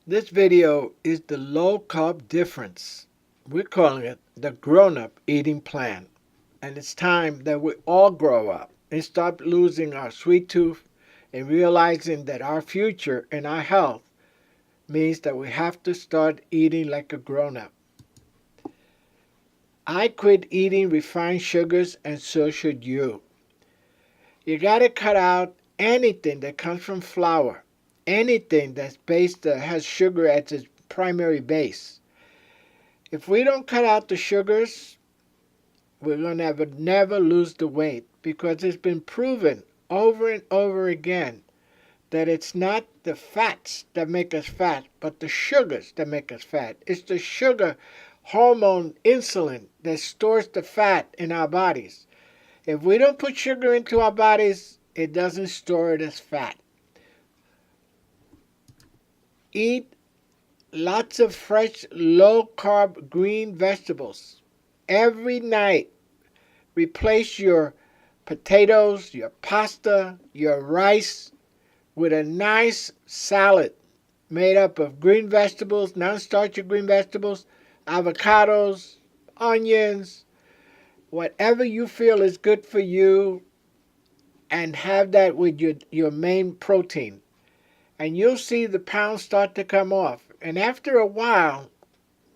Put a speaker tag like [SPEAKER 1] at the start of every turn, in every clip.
[SPEAKER 1] This video is the low carb difference. We're calling it the grown up eating plan. And it's time that we all grow up and stop losing our sweet tooth and realizing that our future and our health means that we have to start eating like a grown up. I quit eating refined sugars and so should you. You gotta cut out anything that comes from flour, anything that has sugar as its primary base. If we don't cut out the sugars, we're going to never lose the weight because it's been proven over and over again that it's not the fats that make us fat, but the sugars that make us fat. It's the sugar hormone insulin that stores the fat in our bodies. If we don't put sugar into our bodies, it doesn't store it as fat. Eat lots of fresh, low-carb green vegetables every night. Replace your potatoes, your pasta, your rice with a nice salad made up of green vegetables, non-starchy green vegetables, avocados, onions, whatever you feel is good for you, and have that with your main protein. And you'll see the pounds start to come off. And after a while,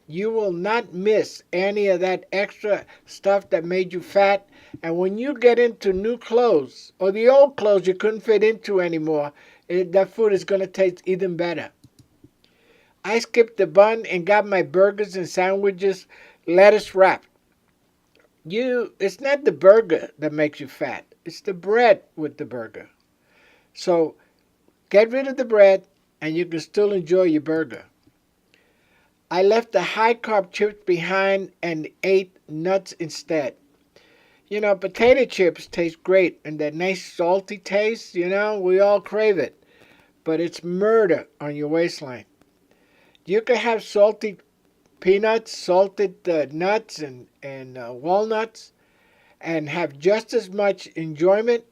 [SPEAKER 1] you will not miss any of that extra stuff that made you fat. And when you get into new clothes, or the old clothes you couldn't fit into anymore, that food is going to taste even better. I skipped the bun and got my burgers and sandwiches lettuce wrapped. It's not the burger that makes you fat. It's the bread with the burger. So get rid of the bread and you can still enjoy your burger. I left the high carb chips behind and ate nuts instead. Potato chips taste great and that nice salty taste, we all crave it. But it's murder on your waistline. You can have salty peanuts, salted nuts, and walnuts, and have just as much enjoyment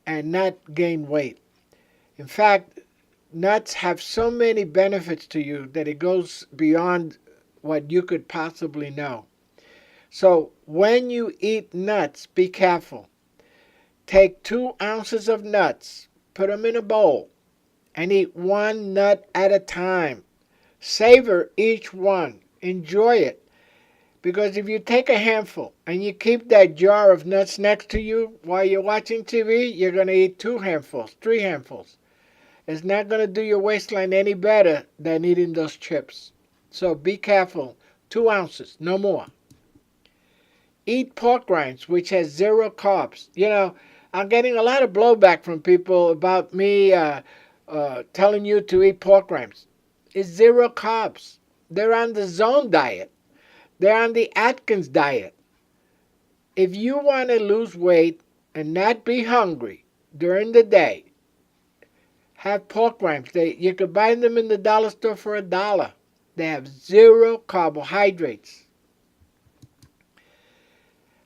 [SPEAKER 1] and not gain weight. In fact, nuts have so many benefits to you that it goes beyond what you could possibly know. So when you eat nuts, be careful. Take 2 ounces of nuts, put them in a bowl, and eat one nut at a time. Savor each one. Enjoy it. Because if you take a handful and you keep that jar of nuts next to you while you're watching TV, you're going to eat 2 handfuls, 3 handfuls. It's not going to do your waistline any better than eating those chips. So be careful. 2 ounces, no more. Eat pork rinds, which has 0 carbs. I'm getting a lot of blowback from people about me telling you to eat pork rinds. It's 0 carbs. They're on the Zone diet. They're on the Atkins diet. If you want to lose weight and not be hungry during the day, have pork rinds. You could buy them in the dollar store for $1. They have 0 carbohydrates.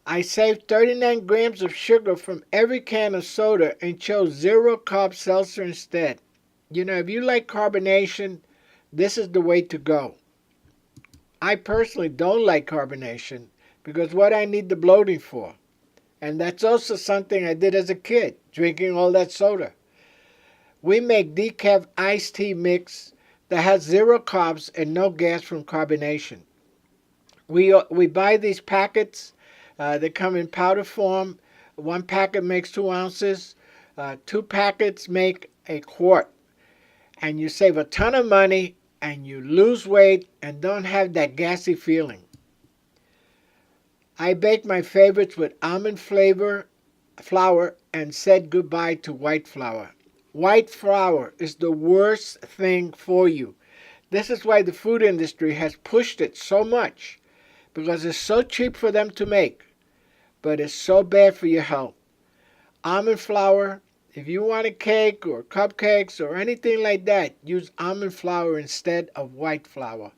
[SPEAKER 1] I saved 39 grams of sugar from every can of soda and chose 0 carb seltzer instead. If you like carbonation, this is the way to go. I personally don't like carbonation because what I need the bloating for. And that's also something I did as a kid, drinking all that soda. We make decaf iced tea mix that has 0 carbs and no gas from carbonation. We buy these packets. They come in powder form. 1 packet makes 2 ounces. 2 packets make a quart. And you save a ton of money and you lose weight and don't have that gassy feeling. I bake my favorites with almond flour and said goodbye to white flour. White flour is the worst thing for you. This is why the food industry has pushed it so much, because it's so cheap for them to make, but it's so bad for your health. Almond flour, if you want a cake or cupcakes or anything like that, use almond flour instead of white flour.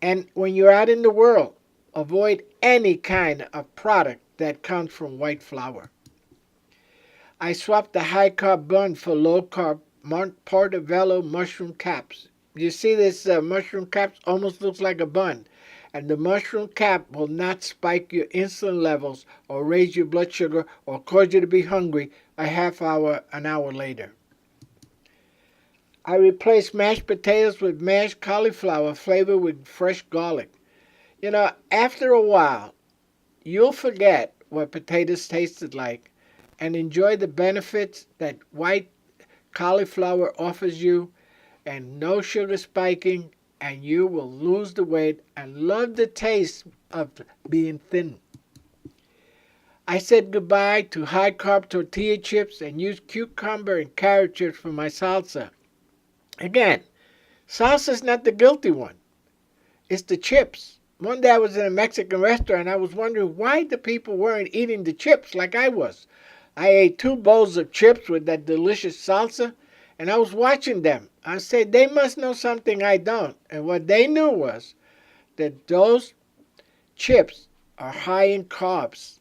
[SPEAKER 1] And when you're out in the world, avoid any kind of product that comes from white flour. I swapped the high-carb bun for low-carb portobello mushroom caps. You see this mushroom cap almost looks like a bun. And the mushroom cap will not spike your insulin levels or raise your blood sugar or cause you to be hungry a half hour, an hour later. I replace mashed potatoes with mashed cauliflower flavored with fresh garlic. You know, after a while, you'll forget what potatoes tasted like and enjoy the benefits that white cauliflower offers you, and no sugar spiking, and you will lose the weight and love the taste of being thin. I said goodbye to high carb tortilla chips and used cucumber and carrot chips for my salsa. Again, salsa's not the guilty one, it's the chips. One day I was in a Mexican restaurant and I was wondering why the people weren't eating the chips like I was. I ate 2 bowls of chips with that delicious salsa, and I was watching them. I said, they must know something I don't. And what they knew was that those chips are high in carbs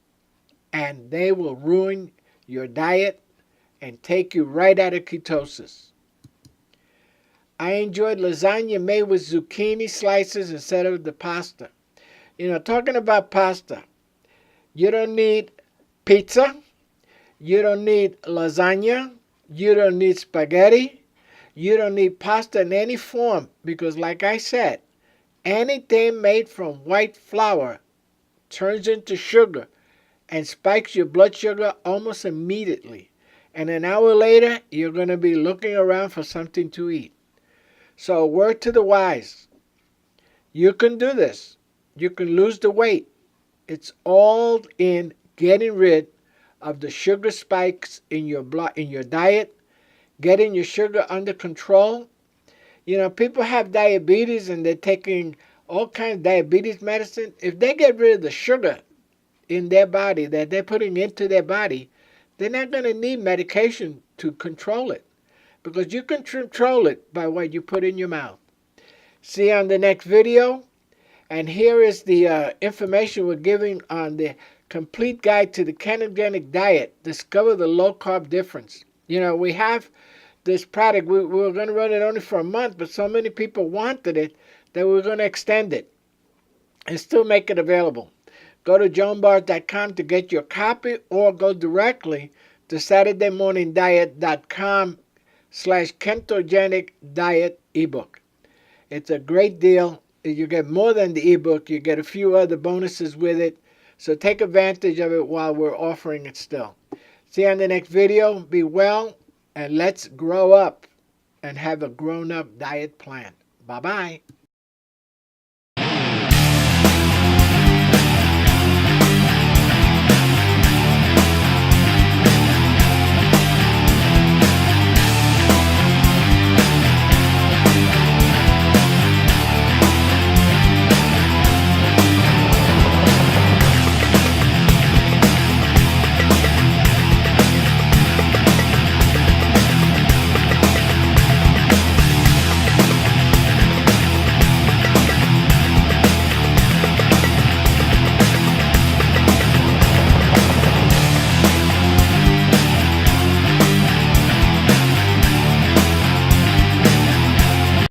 [SPEAKER 1] and they will ruin your diet and take you right out of ketosis. I enjoyed lasagna made with zucchini slices instead of the pasta. You know, talking about pasta, you don't need pizza, you don't need lasagna, you don't need spaghetti, you don't need pasta in any form because, like I said, anything made from white flour turns into sugar and spikes your blood sugar almost immediately. And an hour later, you're going to be looking around for something to eat. So, word to the wise, you can do this. You can lose the weight. It's all in getting rid of the sugar spikes in your blood, in your diet, getting your sugar under control. You know, people have diabetes and they're taking all kinds of diabetes medicine. If they get rid of the sugar in their body that they're putting into their body, they're not going to need medication to control it because you can control it by what you put in your mouth. See you on the next video. And here is the information we're giving on the complete guide to the ketogenic diet. Discover the low carb difference. You know, we have this product. We were going to run it only for a month, but so many people wanted it that we're going to extend it and still make it available. Go to joanbars.com to get your copy or go directly to SaturdayMorningDiet.com/ketogenic diet ebook. It's a great deal. You get more than the ebook. You get a few other bonuses with it. So take advantage of it while we're offering it still. See you on the next video. Be well, and let's grow up and have a grown-up diet plan. Bye-bye.